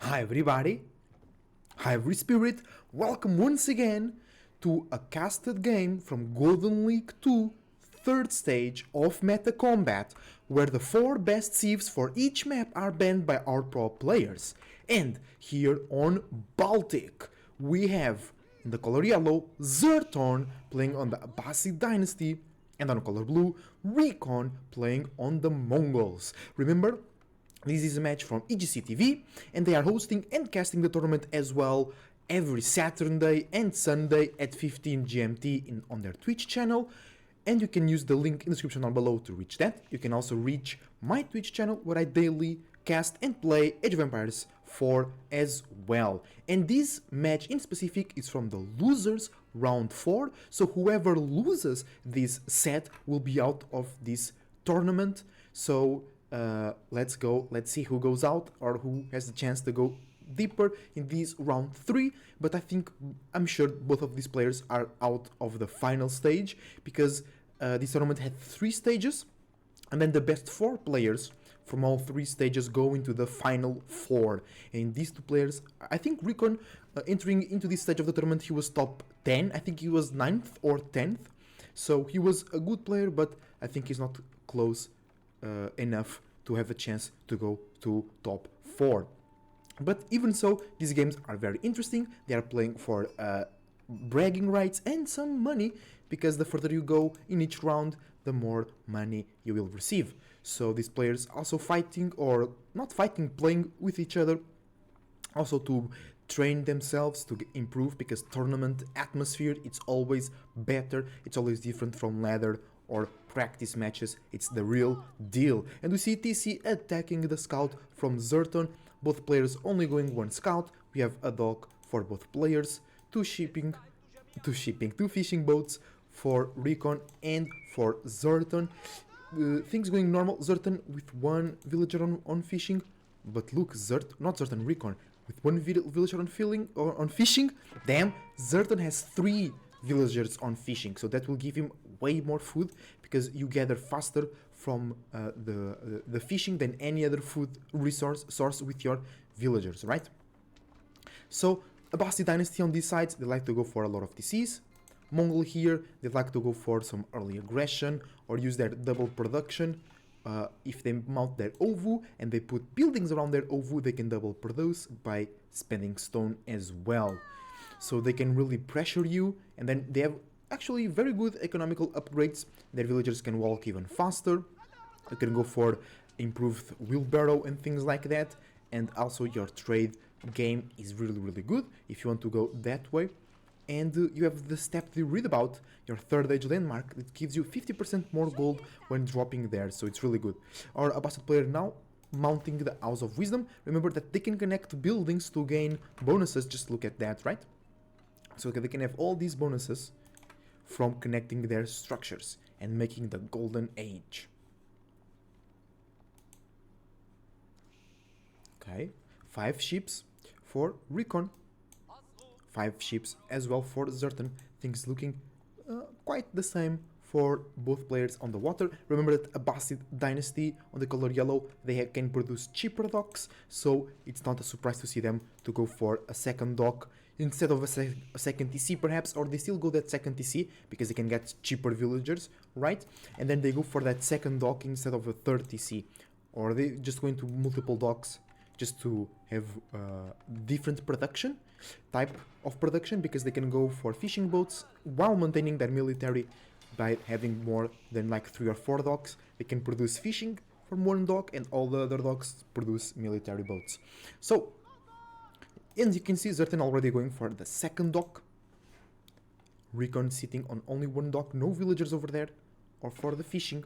Hi everybody, hi every spirit, welcome once again to a casted game from Golden League 2, third stage of meta combat, where the 4 best thieves for each map are banned by our pro players. And here on Baltic, we have in the color yellow, Zerton playing on the Abbasid dynasty, and on color blue, Recon playing on the Mongols. Remember, this is a match from EGC TV, and they are hosting and casting the tournament as well every Saturday and Sunday at 15 GMT on their Twitch channel. And you can use the link in the description down below to reach that. You can also reach my Twitch channel where I daily cast and play Age of Empires 4 as well. And this match in specific is from the losers round 4. So whoever loses this set will be out of this tournament. So let's go. Let's see who goes out or who has the chance to go deeper in this round 3. But I'm sure both of these players are out of the final stage because this tournament had 3 stages, and then the best 4 players from all 3 stages go into the final 4. And these 2 players, I think Recon, entering into this stage of the tournament, he was top 10. I think he was 9th or 10th. So he was a good player, but I think he's not close enough to have a chance to go to top 4. But even so, these games are very interesting. They are playing for bragging rights and some money, because the further you go in each round, the more money you will receive. So these players also fighting, or not fighting, playing with each other, also to train themselves to improve, because tournament atmosphere, it's always better, it's always different from ladder or practice matches. It's the real deal. And we see TC attacking the scout from Zerton, both players only going 1 scout. We have a dock for both players, 2 fishing boats for Recon and for Zerton. Things going normal. Zerton with 1 villager on fishing, but look, Recon with 1 villager on fishing. Damn, Zerton has 3 villagers on fishing, so that will give him way more food, because you gather faster from the fishing than any other food source with your villagers, right? So Abbasid dynasty on these sides, they like to go for a lot of DCs. Mongol here, they like to go for some early aggression or use their double production. If they mount their OVU and they put buildings around their OVU, they can double produce by spending stone as well. So they can really pressure you, and then they have actually very good economical upgrades. Their villagers can walk even faster. You can go for improved wheelbarrow and things like that. And also your trade game is really good if you want to go that way. And you have the step you read about, your third age landmark, that gives you 50% more gold when dropping there, so it's really good. Our Abbasid player now mounting the House of Wisdom. Remember that they can connect buildings to gain bonuses, just look at that, right? So they can have all these bonuses from connecting their structures and making the golden age. Okay, 5 ships for Recon. 5 ships as well for Zerton. Things looking quite the same for both players on the water. Remember that Abbasid dynasty on the color yellow, they can produce cheaper docks, so it's not a surprise to see them to go for a second dock instead of a second TC perhaps, or they still go that second TC because they can get cheaper villagers, right? And then they go for that second dock instead of a third TC, or they just go into multiple docks just to have different production, type of production, because they can go for fishing boats while maintaining their military. By having more than like 3 or 4 docks, they can produce fishing from 1 dock, and all the other docks produce military boats. So, and you can see Zerton already going for the second dock. Recon sitting on only 1 dock, no villagers over there, or for the fishing.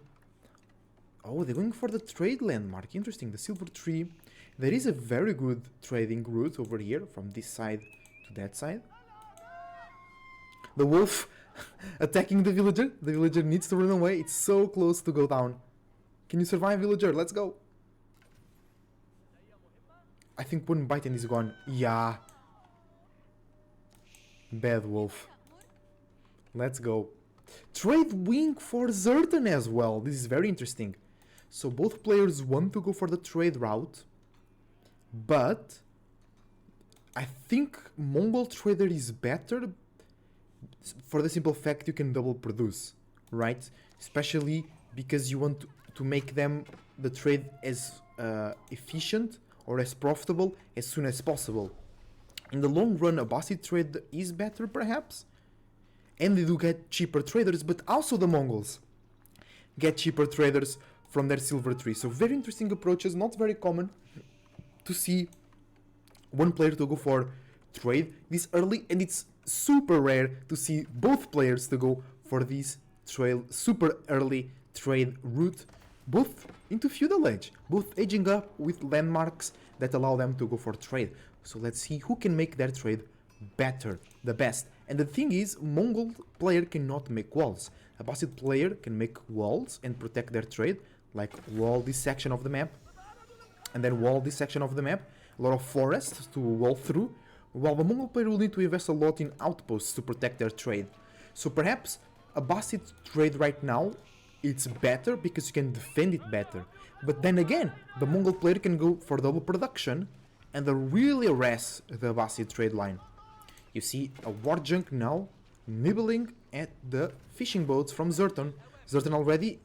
Oh, they're going for the trade landmark. Interesting, the silver tree. There is a very good trading route over here from this side to that side. The wolf attacking the villager. The villager needs to run away. It's so close to go down. Can you survive, villager? Let's go. I think 1 bite and he's gone. Yeah. Bad wolf. Let's go. Trade wing for Zerton as well. This is very interesting. So both players want to go for the trade route, but I think Mongol Trader is better for the simple fact you can double produce, right? Especially because you want to make them the trade as efficient or as profitable as soon as possible. In the long run, a Abbasid trade is better perhaps, and they do get cheaper traders, but also the Mongols get cheaper traders from their silver tree. So very interesting approaches, not very common to see one player to go for trade this early, and it's super rare to see both players to go for this super early trade route, both into feudal age, both aging up with landmarks that allow them to go for trade. So let's see who can make their trade better, the best. And the thing is, Mongol player cannot make walls. A Abbasid player can make walls and protect their trade, like wall this section of the map, and then wall this section of the map, a lot of forests to wall through, while the Mongol player will need to invest a lot in outposts to protect their trade. So perhaps a Abbasid trade right now, it's better because you can defend it better. But then again, the Mongol player can go for double production and really arrest the Abbasid trade line. You see a war junk now nibbling at the fishing boats from Zerton. Zerton already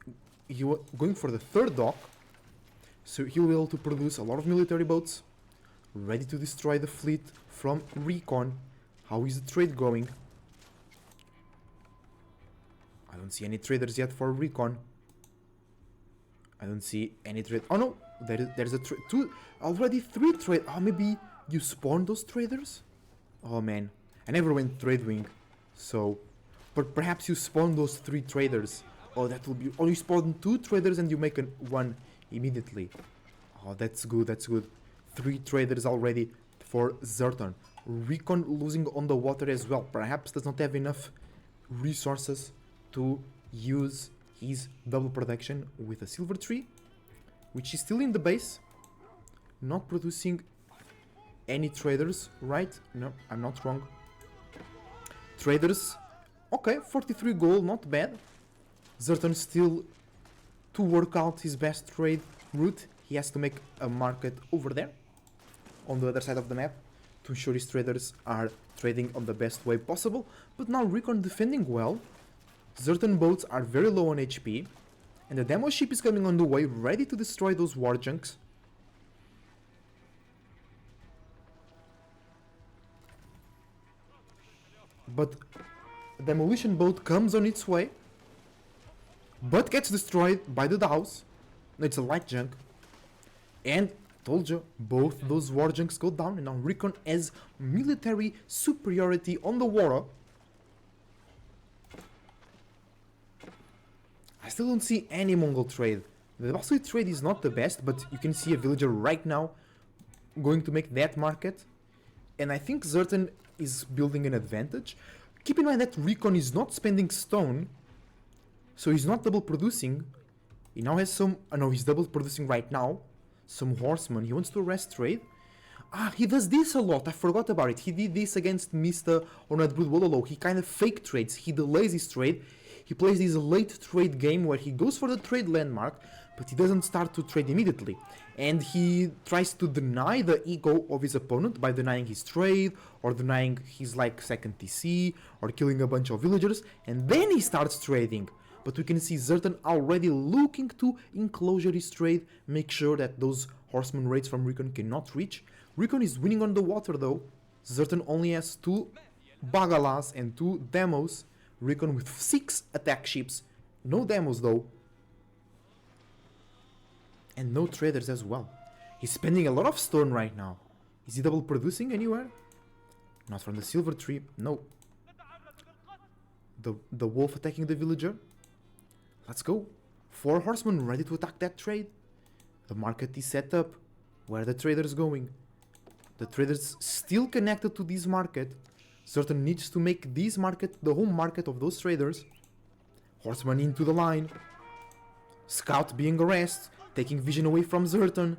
going for the third dock, so he'll be able to produce a lot of military boats ready to destroy the fleet from Recon. How is the trade going? I don't see any traders yet for Recon. I don't see any trade. Oh no, there's a already 3 trade. Oh, maybe you spawned those traders? Oh man, I never went trade wing, so, but perhaps you spawn those 3 traders. Oh, that will be. Oh, you spawn 2 traders and you make one immediately. Oh, that's good. That's good. 3 traders already for Zerton. Recon losing on the water as well. Perhaps does not have enough resources to use his double production with a silver tree, which is still in the base, not producing any traders, right? No, I'm not wrong. Traders, okay, 43 gold, not bad. Zerton still to work out his best trade route. He has to make a market over there on the other side of the map to ensure his traders are trading on the best way possible. But now Recon defending well. Zerton boats are very low on HP, and the demo ship is coming on the way, ready to destroy those war junks. But a demolition boat comes on its way, but gets destroyed by the Dows. It's a light junk. And told you, both those war junks go down, and now Recon has military superiority on the water. I still don't see any Mongol trade. The Abbasid trade is not the best, but you can see a villager right now going to make that market. And I think Zerton is building an advantage. Keep in mind that Recon is not spending stone, so he's not double producing. He now has some, no, he's double producing right now. Some horsemen. He wants to arrest trade. Ah, he does this a lot. I forgot about it. He did this against Mista on Red Brood Wololo. He kind of fake trades. He delays his trade. He plays this late trade game where he goes for the trade landmark, but he doesn't start to trade immediately. And he tries to deny the ego of his opponent by denying his trade, or denying his like second TC, or killing a bunch of villagers, and then he starts trading. But we can see Zerton already looking to enclosure his trade, make sure that those horseman raids from Recon cannot reach. Recon is winning on the water though. Zerton only has 2 Bagalas and 2 demos. Recon with 6 attack ships. No demos though. And no traders as well. He's spending a lot of stone right now. Is he double producing anywhere? Not from the silver tree. No. The wolf attacking the villager. Let's go. 4 horsemen ready to attack that trade. The market is set up. Where are the traders going? The traders still connected to this market. Zerton needs to make this market the home market of those traders. Horseman into the line. Scout being arrested, taking vision away from Zerton.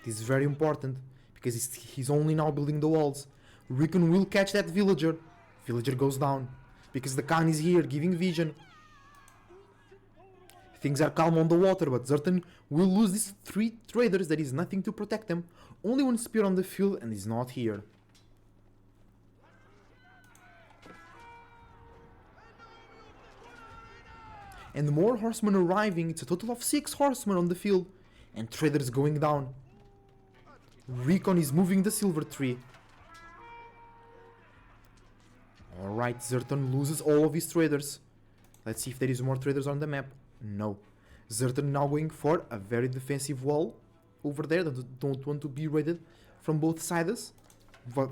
This is very important, because he's only now building the walls. Recon will catch that villager. Villager goes down, because the Khan is here, giving vision. Things are calm on the water, but Zerton will lose these 3 traders. There is nothing to protect them. Only 1 spear on the field and he's not here. And more horsemen arriving. It's a total of 6 horsemen on the field. And traders going down. Recon is moving the silver tree. Alright, Zerton loses all of his traders. Let's see if there is more traders on the map. No. Zerton now going for a very defensive wall over there. Don't want to be raided from both sides. But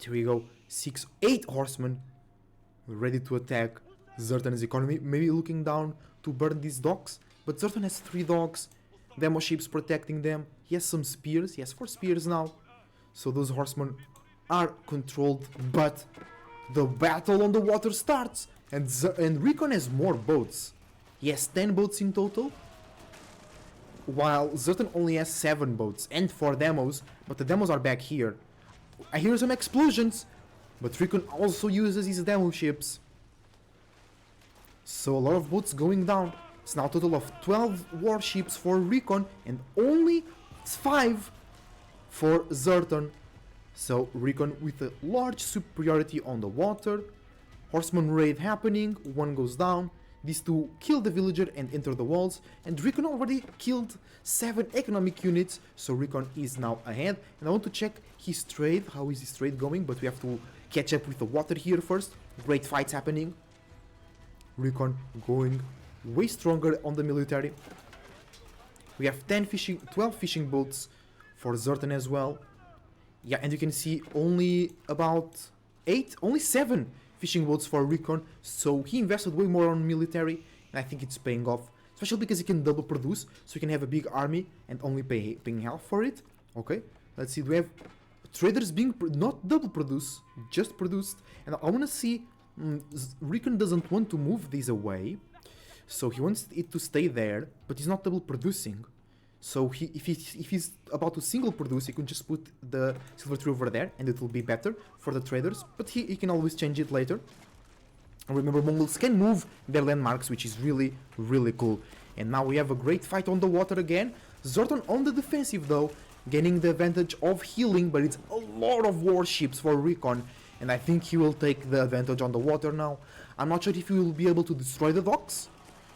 here we go. 8 horsemen ready to attack Zerton's economy. Maybe looking down to burn these docks. But Zerton has 3 dogs. Demo ships protecting them. He has some spears. He has 4 spears now. So those horsemen are controlled. But the battle on the water starts. And Recon has more boats. He has 10 boats in total. While Zerton only has 7 boats. And 4 demos. But the demos are back here. I hear some explosions. But Recon also uses his demo ships. So a lot of boats going down. It's now a total of 12 warships for Recon and only 5 for Zerton. So Recon with a large superiority on the water. Horseman raid happening, 1 goes down. These 2 kill the villager and enter the walls. And Recon already killed 7 economic units. So Recon is now ahead. And I want to check his trade. How is his trade going? But we have to catch up with the water here first. Great fights happening. Recon going way stronger on the military. We have 12 fishing boats for Zerton as well. Yeah, and you can see only about 7 fishing boats for Recon. So he invested way more on military, and I think it's paying off. Especially because he can double produce, so he can have a big army and only paying half for it. Okay, let's see. Do we have traders being not double produce, just produced? And I want to see. Recon doesn't want to move these away. So he wants it to stay there, but he's not double producing. So if he's about to single produce, he can just put the silver tree over there and it will be better for the traders. But he can always change it later. And remember, Mongols can move their landmarks, which is really, really cool. And now we have a great fight on the water again. Zerton on the defensive though, gaining the advantage of healing, but it's a lot of warships for Recon. And I think he will take the advantage on the water now. I'm not sure if he will be able to destroy the docks.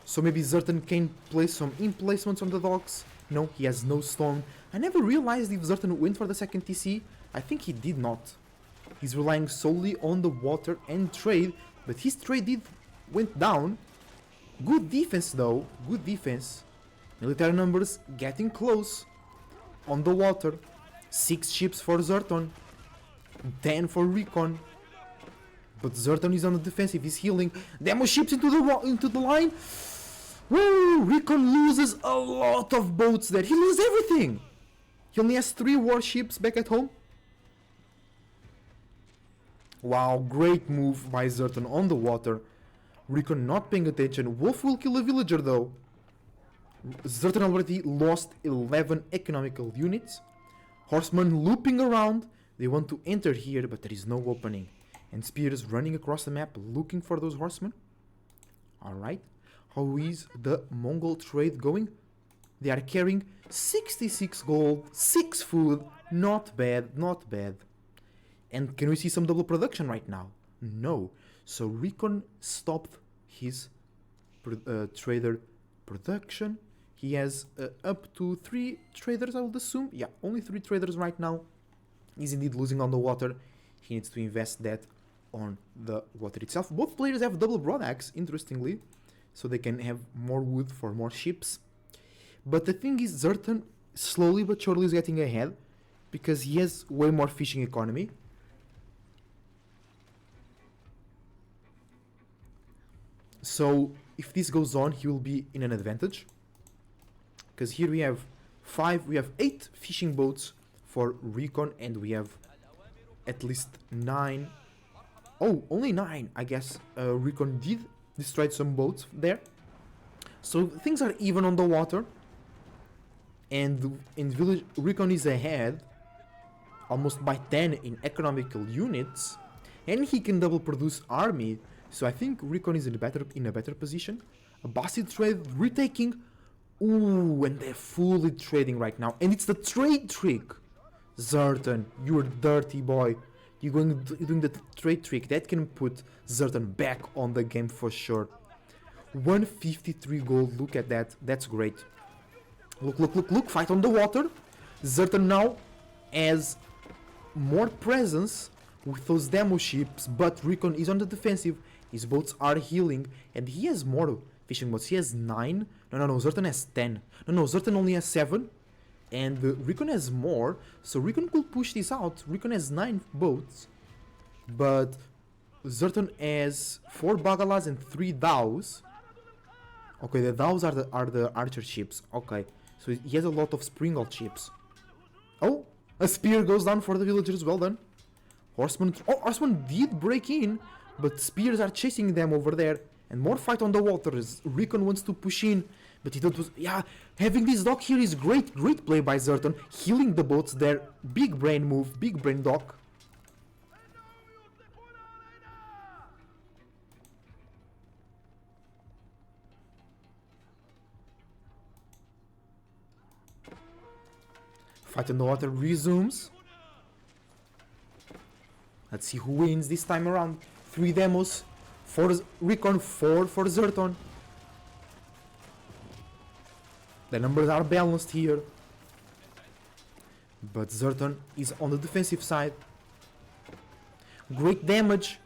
So maybe Zerton can place some emplacements on the docks. No, he has no storm. I never realized if Zerton went for the second TC. I think he did not. He's relying solely on the water and trade. But his trade went down. Good defense though. Good defense. Military numbers getting close. On the water. 6 ships for Zerton. 10 for Recon. But Zerton is on the defensive. He's healing. Demo ships into the line. Woo! Recon loses a lot of boats there. He loses everything. He only has 3 warships back at home. Wow, great move by Zerton on the water. Recon not paying attention. Wolf will kill a villager though. Zerton already lost 11 economical units. Horsemen looping around. They want to enter here, but there is no opening. And spears running across the map looking for those horsemen. Alright. How is the Mongol trade going? They are carrying 66 gold, 6 food. Not bad, not bad. And can we see some double production right now? No. So Recon stopped his trader production. He has up to 3 traders, I would assume. Yeah, only 3 traders right now. He's indeed losing on the water. He needs to invest that on the water itself. Both players have double broadaxe, interestingly. So they can have more wood for more ships. But the thing is, Zerton slowly but surely is getting ahead. Because he has way more fishing economy. So if this goes on, he will be in an advantage. Because here we have 8 fishing boats for Recon, and we have at least 9. Oh, only 9, I guess. Recon did destroy some boats there. So things are even on the water. And in village, Recon is ahead almost by 10 in economical units. And he can double produce army. So I think Recon is in a better position. A Bastard trade retaking. Ooh, and they're fully trading right now. And it's the trade trick. Zerton, you're dirty boy. You're doing the trade trick. That can put Zerton back on the game for sure. 153 gold. Look at that. That's great. Look. Fight on the water. Zerton now has more presence with those demo ships, but Recon is on the defensive. His boats are healing, and he has more fishing boats. He has 9. No, Zerton has 10. No, Zerton only has 7. And Recon has more, so Recon could push this out. Recon has 9 boats, but Zerton has 4 Bagalas and 3 Dows. Okay, the Dows are the archer ships. Okay, so he has a lot of Springald ships. Oh, a spear goes down for the villagers. Well done. Horseman. Oh, Horseman did break in, but spears are chasing them over there. And more fight on the waters. Recon wants to push in, but he thought was, yeah, having this dock here is great. Great play by Zerton. Healing the boats there. Big brain move. Big brain dock. Fight on the water resumes. Let's see who wins this time around. 3 demos for Recon, 4 for Zerton. The numbers are balanced here. But Zerton is on the defensive side. Great damage.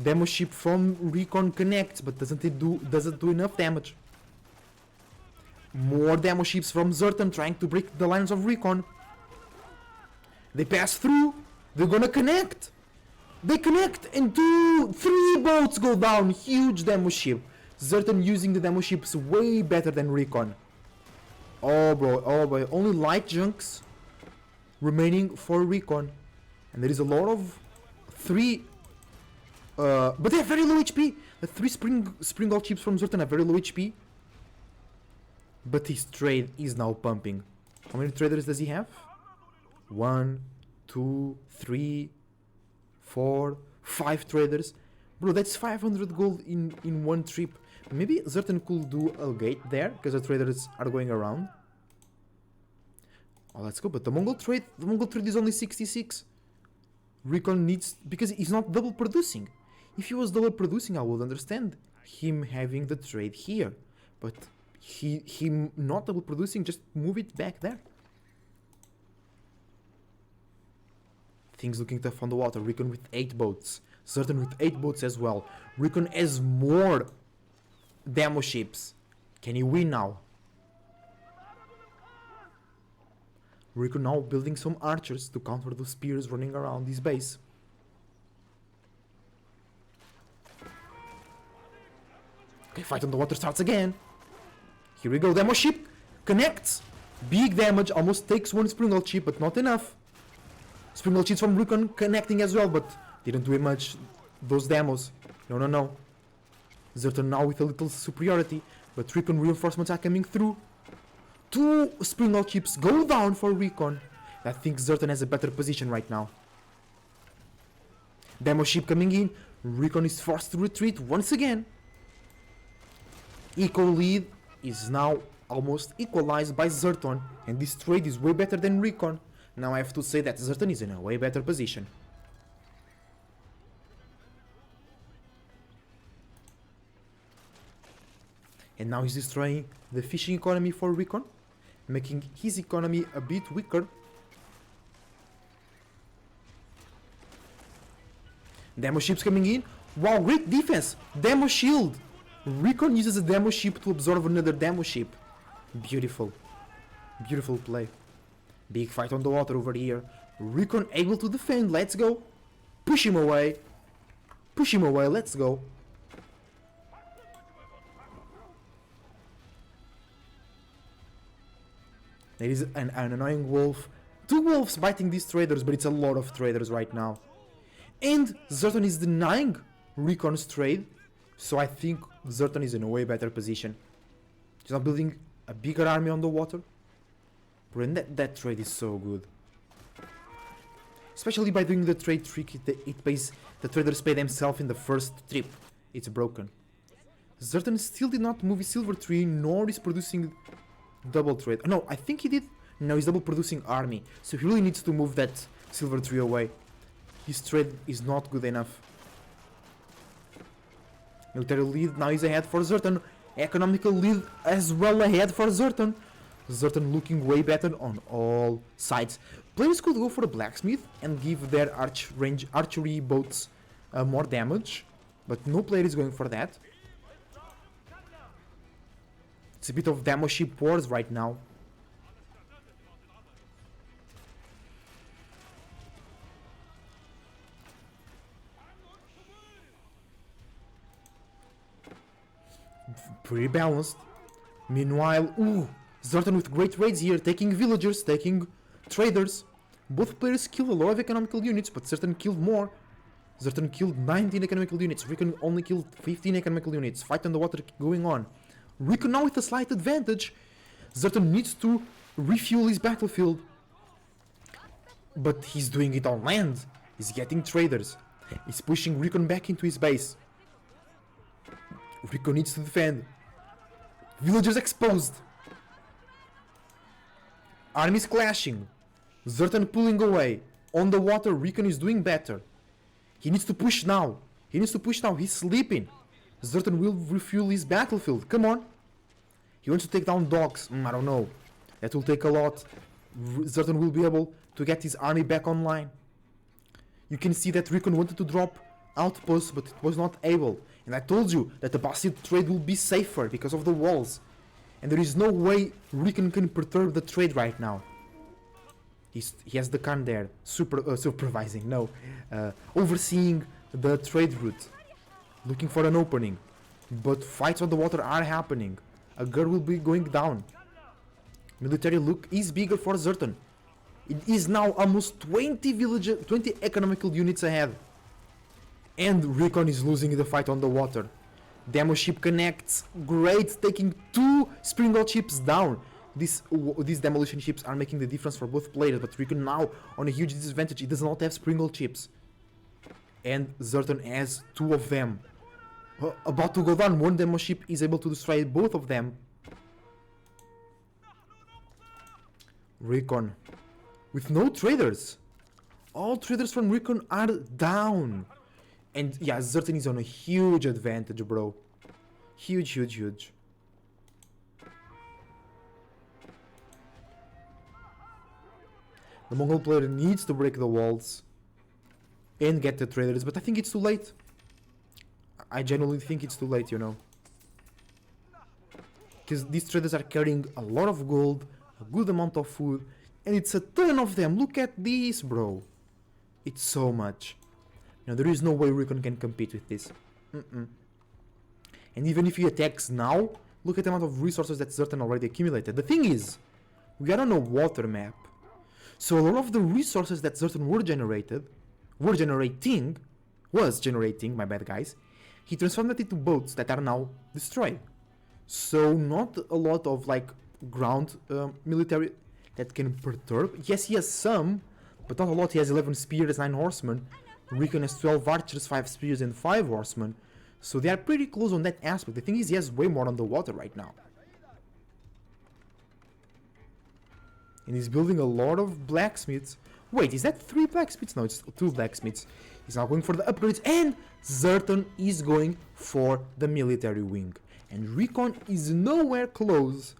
Demo ship from Recon connects, but doesn't do enough damage. More demo ships from Zerton trying to break the lines of Recon. They pass through. They're gonna connect. They connect and 3 boats go down. Huge demo ship. Zerton using the demo ships way better than Recon. Oh boy. Only light junks remaining for Recon. And there is a lot of 3... but they have very low HP. The 3 Springald ships from Zerton have very low HP. But his trade is now pumping. How many traders does he have? 1, 2, 3, 4, 5 traders. Bro, that's 500 gold in one trip. Maybe Zerton could do a gate there, because the traders are going around. Oh, let's go. But the Mongol trade is only 66. Recon needs, because he's not double producing. If he was double producing, I would understand him having the trade here. But him not double producing, just move it back there. Things looking tough on the water. Recon with 8 boats. Zerton with 8 boats as well. Recon has more demo ships. Can he win now? Recon now building some archers to counter the spears running around his base. Okay, fight on the water starts again. Here we go, demo ship connects. Big damage, almost takes 1 Springald ship, but not enough. Springald ships from Recon connecting as well, but didn't do much. Those demos. No. Zerton now with a little superiority, but Recon reinforcements are coming through. 2 Springald ships go down for Recon. I think Zerton has a better position right now. Demo ship coming in. Recon is forced to retreat once again. Eco lead is now almost equalized by Zerton, and this trade is way better than Recon. Now I have to say that Zerton is in a way better position. And now he's destroying the fishing economy for Recon, making his economy a bit weaker. Demo ships coming in. Wow, great defense! Demo shield! Recon uses a demo ship to absorb another demo ship. Beautiful. Beautiful play. Big fight on the water over here. Recon able to defend. Let's go. Push him away. Push him away. Let's go. There is an annoying wolf. 2 wolves biting these traders, but it's a lot of traders right now. And Zerton is denying Recon's trade. So I think Zerton is in a way better position. He's not building a bigger army on the water. Bro, and that trade is so good. Especially by doing the trade trick, it pays the traders pay themselves in the first trip. It's broken. Zerton still did not move his silver tree, nor is producing double trade. No, I think he did. No, he's double producing army. So he really needs to move that silver tree away. His trade is not good enough. Military lead now is ahead for Zerton. Economical lead as well ahead for Zerton. Zerton looking way better on all sides. Players could go for a blacksmith and give their archery boats more damage, but no player is going for that. It's a bit of demo ship wars right now. Pretty balanced. Meanwhile, Zerton with great raids here, taking villagers, taking traders. Both players killed a lot of economical units, but Zerton killed more. Zerton killed 19 economical units, Recon only killed 15 economical units. Fight on the water going on. Recon now with a slight advantage. Zerton needs to refuel his battlefield. But he's doing it on land. He's getting traders. He's pushing Recon back into his base. Recon needs to defend. Villagers exposed. Armies clashing. Zerton pulling away. On the water, Recon is doing better. He needs to push now. He's sleeping. Zerton will refuel his battlefield. Come on. He wants to take down dogs. I don't know. That will take a lot. Zerton will be able to get his army back online. You can see that Recon wanted to drop outposts, but it was not able. And I told you that the Basid trade will be safer because of the walls. And there is no way Recon can perturb the trade right now. He has the Khan there, supervising, overseeing the trade route, looking for an opening. But fights on the water are happening. A girl will be going down. Military look is bigger for Zerton. It is now almost 20 economical units ahead. And Recon is losing the fight on the water. Demo ship connects. Great, taking 2 Springald ships down. These demolition ships are making the difference for both players, but Recon now on a huge disadvantage. He does not have Springald ships. And Zerton has 2 of them. About to go down. One demo ship is able to destroy both of them. Recon with no traders. All traders from Recon are down. And yeah, Zerton is on a huge advantage, bro. Huge. The Mongol player needs to break the walls and get the traders, but I think it's too late. I genuinely think it's too late, you know. Because these traders are carrying a lot of gold, a good amount of food, and it's a ton of them. Look at this, bro. It's so much. Now, there is no way Recon can compete with this. And even if he attacks now, look at the amount of resources that Zerton already accumulated. The thing is, we are on a water map. So a lot of the resources that Zerton was generating, my bad guys, he transformed it into boats that are now destroyed. So not a lot of like ground military that can perturb. Yes, he has some, but not a lot. He has 11 spears, 9 horsemen. Recon has 12 archers, 5 spears and 5 horsemen. So they are pretty close on that aspect. The thing is, he has way more on the water right now. And he's building a lot of blacksmiths. Wait, is that 3 blacksmiths? No, it's 2 blacksmiths. He's now going for the upgrades, and Zerton is going for the military wing. And Recon is nowhere close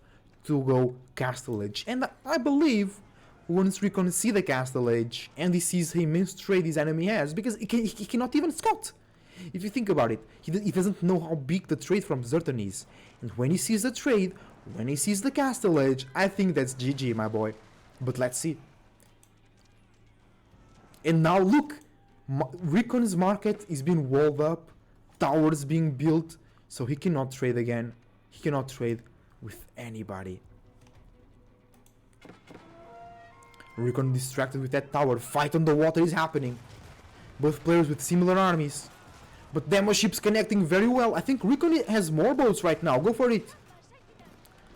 to go Castle Age. And I believe once Recon sees the Castle Age and he sees the immense trade his enemy has, because he cannot even scout. If you think about it, he doesn't know how big the trade from Zerton is. And when he sees the trade, when he sees the Castle Age, I think that's GG, my boy. But let's see. And now look, Recon's market is being walled up, towers being built, so he cannot trade again. He cannot trade with anybody. Recon distracted with that tower. Fight on the water is happening. Both players with similar armies. But demo ships connecting very well. I think Recon has more boats right now. Go for it.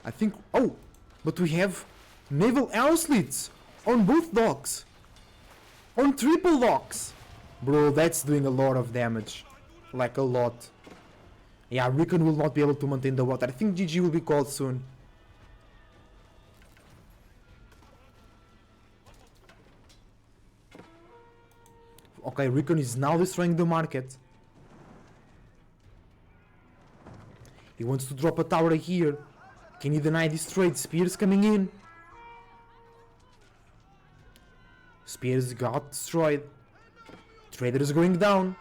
I think... Oh! But we have naval arrow slits on both docks. On triple docks! Bro, that's doing a lot of damage. Like a lot. Yeah, Recon will not be able to maintain the water. I think GG will be called soon. Okay, Recon is now destroying the market. He wants to drop a tower here. Can he deny this trade? Spears coming in. Spears got destroyed. Trader is going down.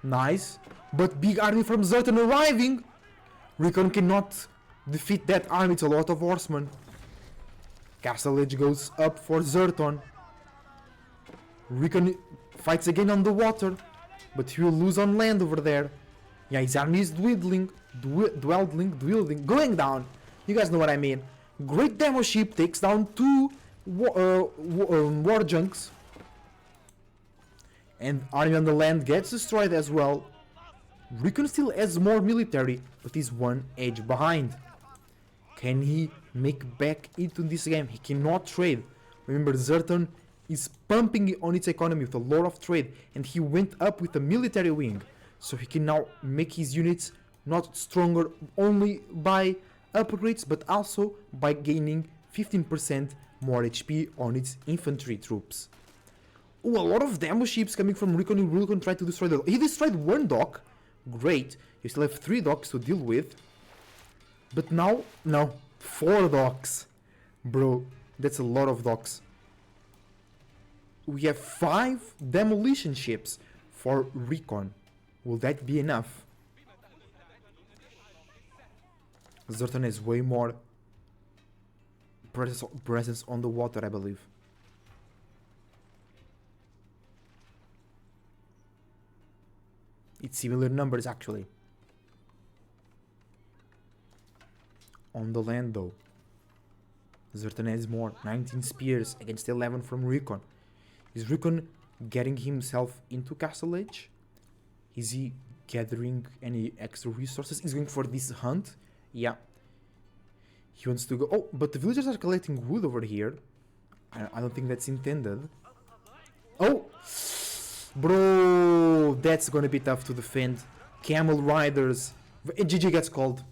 Nice. But big army from Zerton arriving. Recon cannot defeat that army. It's a lot of horsemen. Castle Edge goes up for Zerton. Recon fights again on the water, but he will lose on land over there. Yeah, his army is dwindling, going down. You guys know what I mean. Great demo ship takes down 2 war junks. And army on the land gets destroyed as well. Recon still has more military, but he's 1 edge behind. Can he make back into this game? He cannot trade. Remember, Zerton is pumping on its economy with a lot of trade, and he went up with a military wing. So he can now make his units not stronger only by upgrades, but also by gaining 15% more HP on its infantry troops. Oh, a lot of demo ships coming from Recon. Recon tried to destroy he destroyed 1 dock. Great. You still have 3 docks to deal with. But now, no, 4 docks. Bro, that's a lot of docks. We have 5 demolition ships for Recon. Will that be enough? Zerton has way more presence on the water, I believe. It's similar numbers actually. On the land though, Zerton has more, 19 spears against 11 from Recon. Is Recon getting himself into Castle Edge? Is he gathering any extra resources? He's going for this hunt. Yeah. He wants to go. Oh, but the villagers are collecting wood over here. I don't think that's intended. Oh! Bro, that's gonna be tough to defend. Camel riders. GG gets called.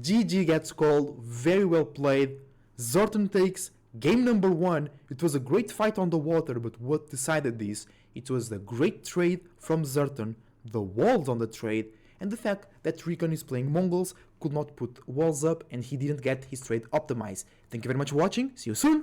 GG gets called. Very well played. Zerton takes game number 1. It was a great fight on the water, but what decided this? It was the great trade from Zerton, the walls on the trade, and the fact that Recon is playing Mongols, could not put walls up, and he didn't get his trade optimized. Thank you very much for watching. See you soon.